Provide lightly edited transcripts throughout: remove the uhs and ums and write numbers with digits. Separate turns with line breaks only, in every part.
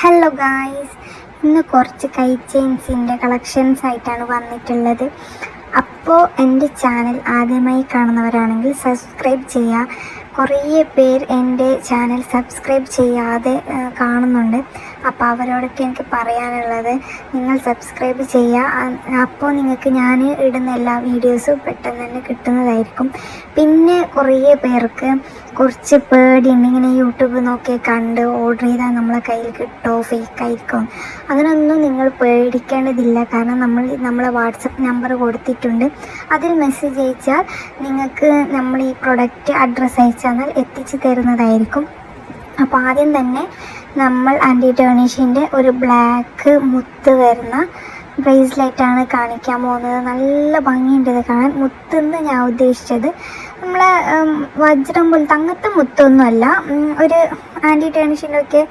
Hello guys, ഇന്ന് കുറച്ച് കൈ ചെയിൻസിൻ്റെ കളക്ഷൻസ് ആയിട്ടാണ് വന്നിട്ടുള്ളത്. അപ്പോൾ എൻ്റെ ചാനൽ ആദ്യമായി കാണുന്നവരാണെങ്കിൽ സബ്സ്ക്രൈബ് ചെയ്യുക. കുറേ പേർ എൻ്റെ ചാനൽ സബ്സ്ക്രൈബ് ചെയ്യാതെ കാണുന്നുണ്ട്. അപ്പോൾ അവരോടൊക്കെ എനിക്ക് പറയാനുള്ളത്, നിങ്ങൾ സബ്സ്ക്രൈബ് ചെയ്യുക. അപ്പോൾ നിങ്ങൾക്ക് ഞാൻ ഇടുന്ന എല്ലാ വീഡിയോസും പെട്ടെന്ന് തന്നെ കിട്ടുന്നതായിരിക്കും. പിന്നെ കുറേ പേർക്ക് കുറച്ച് പേടിയുണ്ട്, ഇങ്ങനെ യൂട്യൂബ് നോക്കി കണ്ട് ഓർഡർ ചെയ്താൽ നമ്മളെ കയ്യിൽ കിട്ടുമോ, ഫേക്ക് ആയിരിക്കും. അങ്ങനെയൊന്നും നിങ്ങൾ പേടിക്കേണ്ടതില്ല. കാരണം നമ്മളെ വാട്സപ്പ് നമ്പർ കൊടുത്തിട്ടുണ്ട്. അതിൽ മെസ്സേജ് അയച്ചാൽ നിങ്ങൾക്ക് നമ്മൾ ഈ പ്രൊഡക്റ്റ് അഡ്രസ്സ് അയച്ചാൽ എത്തിച്ചു തരുന്നതായിരിക്കും. അപ്പോൾ ആദ്യം തന്നെ നമ്മൾ ആൻറ്റി ടേണിഷിൻ്റെ ഒരു ബ്ലാക്ക് മുത്ത് വരുന്ന ബ്രേസ്ലെറ്റാണ് കാണിക്കാൻ പോകുന്നത്. നല്ല ഭംഗിയുണ്ട് ഇത് കാണാൻ. മുത്തെന്ന് ഞാൻ ഉദ്ദേശിച്ചത് നമ്മളെ വജ്രം പോലത്തെ അങ്ങനത്തെ മുത്തൊന്നുമല്ല. ഒരു ആൻറ്റി ടേണിഷിൻ്റെയൊക്കെ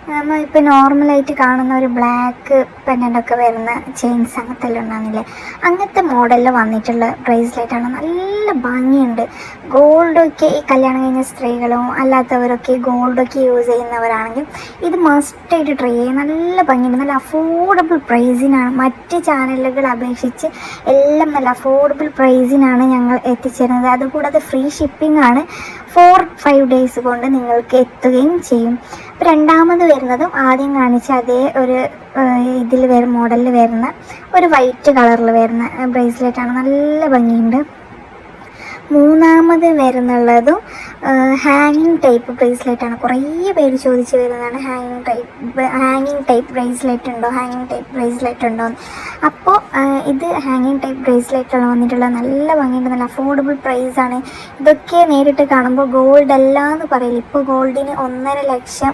നമ്മൾ ഇപ്പോൾ നോർമലായിട്ട് കാണുന്ന ഒരു ബ്ലാക്ക് പെൻഡൻ്റൊക്കെ വരുന്ന ചെയിൻസ് അങ്ങനത്തെ എല്ലാം ഉണ്ടാകുന്നില്ലേ, അങ്ങനത്തെ മോഡലിൽ വന്നിട്ടുള്ള ബ്രേസ്ലെറ്റാണ്. നല്ല ഭംഗിയുണ്ട്. ഗോൾഡൊക്കെ ഈ കല്യാണം കഴിഞ്ഞ സ്ത്രീകളും അല്ലാത്തവരൊക്കെ ഗോൾഡൊക്കെ യൂസ് ചെയ്യുന്നവരാണെങ്കിൽ ഇത് മസ്റ്റായിട്ട് ട്രൈ ചെയ്യുക. നല്ല ഭംഗിയുണ്ട്. നല്ല അഫോർഡബിൾ പ്രൈസിനാണ്. മറ്റ് ചാനലുകൾ അപേക്ഷിച്ച് എല്ലാം നല്ല അഫോർഡബിൾ പ്രൈസിനാണ് ഞങ്ങൾ എത്തിച്ചേരുന്നത്. അതുകൂടാതെ ഫ്രീ ഷിപ്പിംഗ് ആണ്. 4-5 ഡേയ്സ് കൊണ്ട് നിങ്ങൾക്ക് എത്തുകയും ചെയ്യും. രണ്ടാമത് വരുന്നതും ആദ്യം കാണിച്ച അതേ ഒരു മോഡലിൽ വരുന്ന ഒരു വൈറ്റ് കളറിൽ വരുന്ന ബ്രേസ്ലെറ്റാണ്. നല്ല ഭംഗിയുണ്ട്. മൂന്നാമത് വരുന്നുള്ളതും ഹാങ്ങിങ് ടൈപ്പ് ബ്രേസ്ലെറ്റാണ്. കുറേ പേര് ചോദിച്ച് വരുന്നതാണ് ഹാങ്ങിങ് ടൈപ്പ് ബ്രേസ്ലെറ്റ് ഉണ്ടോ. അപ്പോൾ ഇത് ഹാങ്ങിങ് ടൈപ്പ് ബ്രേസ്ലെറ്റാണ് വന്നിട്ടുള്ള. നല്ല ഭംഗിയുണ്ട്. നല്ല അഫോർഡബിൾ പ്രൈസാണ്. ഇതൊക്കെ നേരിട്ട് കാണുമ്പോൾ ഗോൾഡ് അല്ല എന്ന് പറയില്ല. ഇപ്പോൾ ഗോൾഡിന് 1.5 ലക്ഷം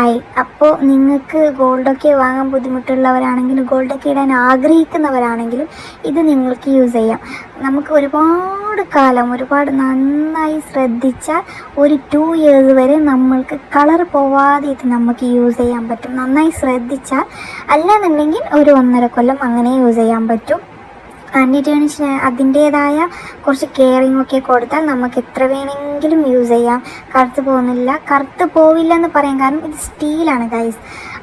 ആയി. അപ്പോൾ നിങ്ങൾക്ക് ഗോൾഡൊക്കെ വാങ്ങാൻ ബുദ്ധിമുട്ടുള്ളവരാണെങ്കിലും ഗോൾഡൊക്കെ ഇടാൻ ആഗ്രഹിക്കുന്നവരാണെങ്കിലും ഇത് നിങ്ങൾക്ക് യൂസ് ചെയ്യാം. നമുക്ക് ഒരുപാട് നന്നായി ശ്രദ്ധിച്ചാൽ ഒരു 2 ഇയേഴ്സ് വരെ നമ്മൾക്ക് കളർ പോവാതെ ഇത് നമുക്ക് യൂസ് ചെയ്യാൻ പറ്റും. നന്നായി ശ്രദ്ധിച്ചാൽ. അല്ലാന്നുണ്ടെങ്കിൽ ഒരു 1.5 കൊല്ലം അങ്ങനെ യൂസ് ചെയ്യാൻ പറ്റും. ആൻറ്റി ടേണിഷിന് അതിൻ്റേതായ കുറച്ച് കെയറിങ് ഒക്കെ കൊടുത്താൽ നമുക്ക് എത്ര വേണമെങ്കിലും യൂസ് ചെയ്യാം. കറുത്ത് പോവില്ല എന്ന് പറയാൻ കാരണം ഇത് സ്റ്റീലാണ് ഗൈസ്.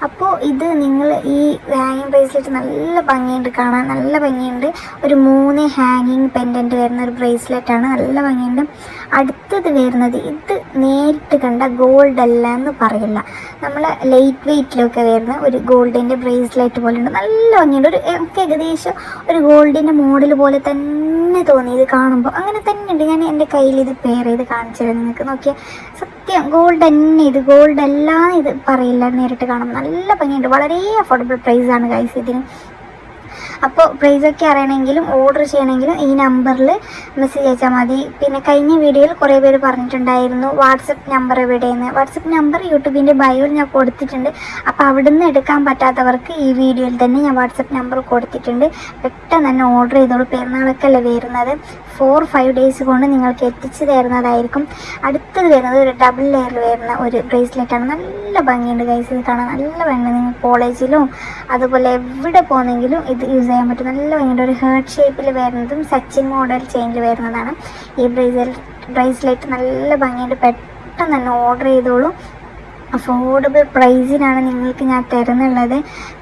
അപ്പോൾ ഇത് നിങ്ങൾ ഈ ഹാങ്ങിങ് ബ്രേസ്ലെറ്റ് നല്ല ഭംഗിയുണ്ട് കാണാൻ. നല്ല ഭംഗിയുണ്ട്. ഒരു 3 ഹാങ്ങിങ് പെൻഡൻറ്റ് വരുന്ന ഒരു ബ്രേസ്ലെറ്റാണ്. നല്ല ഭംഗിയുണ്ട്. അടുത്തത് വരുന്നത് ഇത് നേരിട്ട് കണ്ട ഗോൾഡ് അല്ല എന്ന് പറയില്ല. നമ്മൾ ലൈറ്റ് വെയ്റ്റിലൊക്കെ വരുന്ന ഒരു ഗോൾഡിൻ്റെ ബ്രേസ്ലെറ്റ് പോലെ ഉണ്ട്. നല്ല ഭംഗിയുണ്ട്. എനിക്ക് ഏകദേശം ഒരു ഗോൾഡിൻ്റെ മോഡൽ പോലെ തന്നെ തോന്നി ഇത് കാണുമ്പോൾ. അങ്ങനെ തന്നെ ഉണ്ട്. ഞാൻ എൻ്റെ കയ്യിൽ ഇത് പെയർ ചെയ്ത് കാണിച്ചു തരാം നിങ്ങൾക്ക്. നോക്കിയാൽ സത്യം ഗോൾഡ് തന്നെ. ഇത് ഗോൾഡ് അല്ല ഇത് പറയില്ല നേരിട്ട് കാണുമ്പോൾ. നല്ല ഭംഗിയുണ്ട്. വളരെ അഫോർഡബിൾ പ്രൈസാണ് ഗൈസ് ഇതിന്. അപ്പോൾ പ്രൈസൊക്കെ അറിയണമെങ്കിലും ഓർഡർ ചെയ്യണമെങ്കിലും ഈ നമ്പറിൽ മെസ്സേജ് അയച്ചാൽ മതി. പിന്നെ കഴിഞ്ഞ വീഡിയോയിൽ കുറേ പേര് പറഞ്ഞിട്ടുണ്ടായിരുന്നു വാട്സപ്പ് നമ്പർ എവിടെയെന്ന്. വാട്സപ്പ് നമ്പർ യൂട്യൂബിൻ്റെ ബയോയിൽ ഞാൻ കൊടുത്തിട്ടുണ്ട്. അപ്പോൾ അവിടുന്ന് എടുക്കാൻ പറ്റാത്തവർക്ക് ഈ വീഡിയോയിൽ തന്നെ ഞാൻ വാട്സപ്പ് നമ്പർ കൊടുത്തിട്ടുണ്ട്. പെട്ടെന്ന് തന്നെ ഓർഡർ ചെയ്തോളൂ. പെരുന്നാളൊക്കെ അല്ലേ വരുന്നത്. 4-5 ഡേയ്സ് കൊണ്ട് നിങ്ങൾക്ക് എത്തിച്ചു തരുന്നതായിരിക്കും. അടുത്തത് വരുന്നത് ഒരു ഡബിൾ ലെയറിൽ വരുന്ന ഒരു ബ്രേസ്ലെറ്റാണ്. നല്ല ഭംഗിയുണ്ട് ഗൈസ്. ഇത് കാണാൻ നല്ല ഭംഗിയുണ്ട്. നിങ്ങൾ കോളേജിലും അതുപോലെ എവിടെ പോകുന്നെങ്കിലും ഇത് യൂസ് ചെയ്യാൻ പറ്റും. നല്ല ഭംഗിയുണ്ട്. ഒരു ഹേർട്ട് ഷേപ്പിൽ വരുന്നതും സച്ചിൻ മോഡൽ ചെയിനിൽ വരുന്നതാണ് ഈ ബ്രേസ്ലെറ്റ്. നല്ല ഭംഗിയുണ്ട്. പെട്ടെന്ന് തന്നെ ഓർഡർ ചെയ്തോളൂ. അഫോർഡബിൾ പ്രൈസിനാണ് നിങ്ങൾക്ക് ഞാൻ തരുന്നുള്ളത്.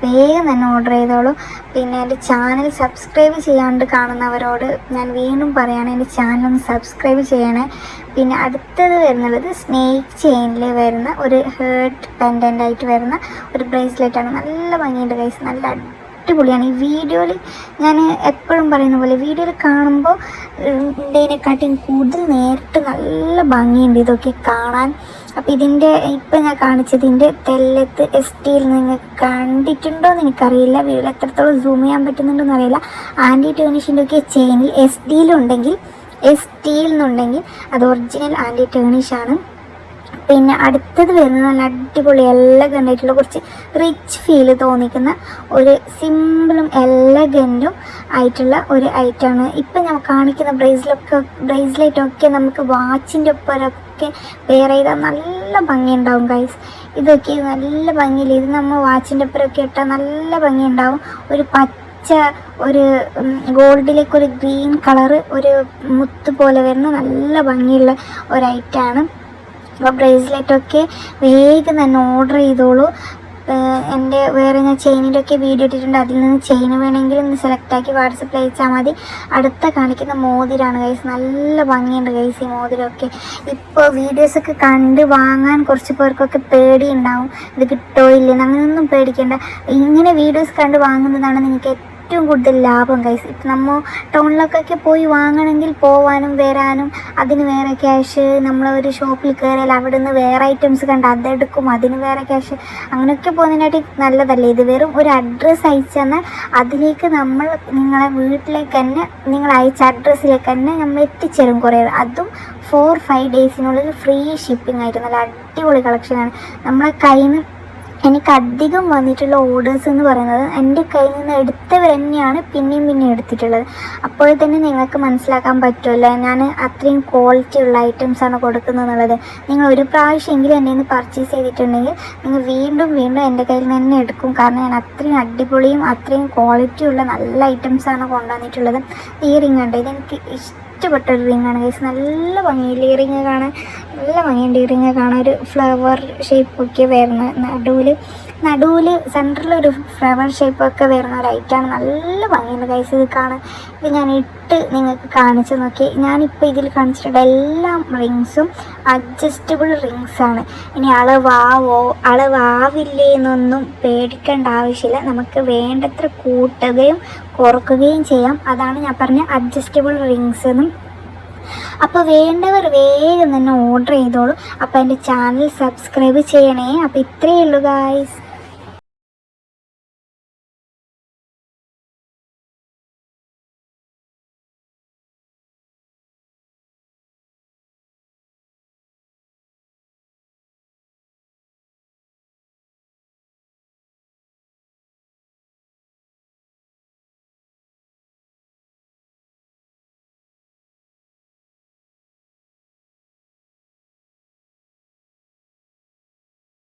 വേഗം തന്നെ ഓർഡർ ചെയ്തോളൂ. പിന്നെ എൻ്റെ ചാനൽ സബ്സ്ക്രൈബ് ചെയ്യാണ്ട് കാണുന്നവരോട് ഞാൻ വീണ്ടും പറയുകയാണ്, എൻ്റെ ചാനൽ ഒന്ന് സബ്സ്ക്രൈബ് ചെയ്യണേ. പിന്നെ അടുത്തത് വരുന്നുള്ളത് സ്നേക്ക് ചെയിനിൽ വരുന്ന ഒരു ഹേർട്ട് പെൻഡൻ്റായിട്ട് വരുന്ന ഒരു ബ്രേസ്ലെറ്റാണ്. നല്ല ഭംഗിയുണ്ട് ഗൈസ്. നല്ല അടിപൊളിയാണ്. ഈ വീഡിയോയിൽ ഞാൻ എപ്പോഴും പറയുന്ന പോലെ വീഡിയോയിൽ കാണുമ്പോൾ ഇതിനെക്കാട്ടിയും കൂടുതൽ നേരിട്ട് നല്ല ഭംഗിയുണ്ട് ഇതൊക്കെ കാണാൻ. അപ്പോൾ ഇപ്പം ഞാൻ കാണിച്ചതിൻ്റെ തെല്ലത്ത് STയിൽ നിങ്ങൾക്ക് കണ്ടിട്ടുണ്ടോ എന്ന് എനിക്കറിയില്ല. വീഡിയോയിൽ എത്രത്തോളം സൂം ചെയ്യാൻ പറ്റുന്നുണ്ടോയെന്ന് അറിയില്ല. ആൻറ്റി ടേണിഷിൻ്റെ ഒക്കെ ചെയിനിൽ STയിലുണ്ടെങ്കിൽ അത് ഒറിജിനൽ ആൻറ്റി ടേണിഷാണ്. പിന്നെ അടുത്തത് വരുന്നത് നല്ല അടിപൊളി എലഗൻ്റായിട്ടുള്ള കുറച്ച് റിച്ച് ഫീല് തോന്നിക്കുന്ന ഒരു സിമ്പിളും എലഗൻറ്റും ആയിട്ടുള്ള ഒരു ഐറ്റമാണ്. ഇപ്പം ഞാൻ കാണിക്കുന്ന ബ്രേസ്ലെറ്റൊക്കെ നമുക്ക് വാച്ചിൻ്റെ ഒപ്പമൊക്കെ വെയർ ചെയ്താൽ നല്ല ഭംഗിയുണ്ടാവും ഗൈസ്. ഇതൊക്കെ നല്ല ഭംഗിയില്ല. ഇത് നമ്മൾ വാച്ചിൻ്റെ ഒപ്പമൊക്കെ ഇട്ടാൽ നല്ല ഭംഗിയുണ്ടാവും. ഒരു ഗോൾഡിലേക്കൊരു ഗ്രീൻ കളറ് ഒരു മുത്ത് പോലെ വരുന്ന നല്ല ഭംഗിയുള്ള ഒരു ഐറ്റമാണ്. അപ്പോൾ ബ്രേസ്ലെറ്റൊക്കെ വേഗം തന്നെ ഓർഡർ ചെയ്തോളൂ. എൻ്റെ വേറെ ഞാൻ ചെയിനിൻ്റെ ഒക്കെ വീഡിയോ ഇട്ടിട്ടുണ്ട്. അതിൽ നിന്ന് ചെയിൻ വേണമെങ്കിൽ ഒന്ന് സെലക്റ്റാക്കി വാട്സപ്പിൽ അയച്ചാൽ മതി. അടുത്ത കാണിക്കുന്ന മോതിരാണ് ഗൈസ്. നല്ല ഭംഗിയുണ്ട് ഗൈസ് ഈ മോതിരമൊക്കെ. ഇപ്പോൾ വീഡിയോസൊക്കെ കണ്ട് വാങ്ങാൻ കുറച്ച് പേർക്കൊക്കെ പേടി ഉണ്ടാവും, ഇത് കിട്ടോ ഇല്ലെന്ന്. അങ്ങനെയൊന്നും പേടിക്കേണ്ട. ഇങ്ങനെ വീഡിയോസ് കണ്ട് വാങ്ങുന്നതാണ് നിങ്ങൾക്ക് ഏറ്റവും കൂടുതൽ ലാഭം ഗൈസ്. ഇപ്പം നമ്മൾ ടൗണിലൊക്കെ പോയി വാങ്ങണമെങ്കിൽ പോവാനും വരാനും അതിന് വേറെ ക്യാഷ്, നമ്മളൊരു ഷോപ്പിൽ കയറിയാൽ അവിടെ നിന്ന് വേറെ ഐറ്റംസ് കണ്ട് അതെടുക്കും, അതിന് വേറെ ക്യാഷ്, അങ്ങനെയൊക്കെ പോകുന്നതിനായിട്ട് നല്ലതല്ലേ ഇത്. വെറും ഒരു അഡ്രസ്സ് അയച്ചു തന്നാൽ അതിലേക്ക് നമ്മൾ നിങ്ങളെ വീട്ടിലേക്ക് തന്നെ, നിങ്ങൾ അയച്ച അഡ്രസ്സിലേക്ക് തന്നെ നമ്മൾ എത്തിച്ചേരും കൊറിയർ. അതും 4-5 ഡേയ്സിനുള്ളിൽ ഫ്രീ ഷിപ്പിംഗ് ആയിട്ട് നല്ല അടിപൊളി കളക്ഷനാണ്. നമ്മളെ കയ്യിൽ നിന്ന് എനിക്ക് അധികം വന്നിട്ടുള്ള ഓർഡേഴ്സ് എന്ന് പറയുന്നത് എൻ്റെ കയ്യിൽ നിന്ന് എടുത്തവർ തന്നെയാണ് പിന്നെയും എടുത്തിട്ടുള്ളത്. അപ്പോൾ തന്നെ നിങ്ങൾക്ക് മനസ്സിലാക്കാൻ പറ്റുമല്ലോ ഞാൻ അത്രയും ക്വാളിറ്റി ഉള്ള ഐറ്റംസാണ് കൊടുക്കുന്നത് എന്നുള്ളത്. നിങ്ങൾ ഒരു പ്രാവശ്യമെങ്കിലും എൻ്റെ നിന്ന് പർച്ചേസ് ചെയ്തിട്ടുണ്ടെങ്കിൽ നിങ്ങൾ വീണ്ടും എൻ്റെ കയ്യിൽ നിന്ന് തന്നെ എടുക്കും. കാരണം ഞാൻ അത്രയും അടിപൊളിയും അത്രയും ക്വാളിറ്റിയുള്ള നല്ല ഐറ്റംസാണ് കൊണ്ടുവന്നിട്ടുള്ളത്. ഈ റിംഗ് ഉണ്ട്, ഇതെനിക്ക് ഇഷ്ടപ്പെട്ടൊരു റിങ്ങാണ് ഗൈസ്. നല്ല ഭംഗിയില്ല ഈ റിങ് കാണാൻ, നല്ല ഭംഗിയുണ്ട് ഈ റിങ് കാണാൻ. ഒരു ഫ്ലവർ ഷേപ്പൊക്കെ വരുന്ന നടുവിൽ സെൻറ്ററിലൊരു ഫ്ലവർ ഷേപ്പൊക്കെ വരുന്ന ഒരു ഐറ്റാണ്. നല്ല ഭംഗിയുണ്ട് ഗൈസ് ഇത് കാണാൻ. ഇത് ഞാൻ ഇട്ട് നിങ്ങൾക്ക് കാണിച്ചു നോക്കി. ഞാനിപ്പോൾ ഇതിൽ കാണിച്ചിട്ടുള്ള എല്ലാ റിങ്സും അഡ്ജസ്റ്റബിൾ റിങ്സാണ്. ഇനി അളവാവില്ലേ എന്നൊന്നും പേടിക്കേണ്ട ആവശ്യമില്ല. നമുക്ക് വേണ്ടത്ര കൂട്ടുകയും കുറക്കുകയും ചെയ്യാം. അതാണ് ഞാൻ പറഞ്ഞ അഡ്ജസ്റ്റബിൾ റിങ്സ് എന്നും. അപ്പോൾ വേണ്ടവർ വേഗം തന്നെ ഓർഡർ ചെയ്തോളൂ. അപ്പോൾ എൻ്റെ ചാനൽ സബ്സ്ക്രൈബ് ചെയ്യണേ. അപ്പോൾ ഇത്രയേ ഉള്ളൂ ഗായ്സ്.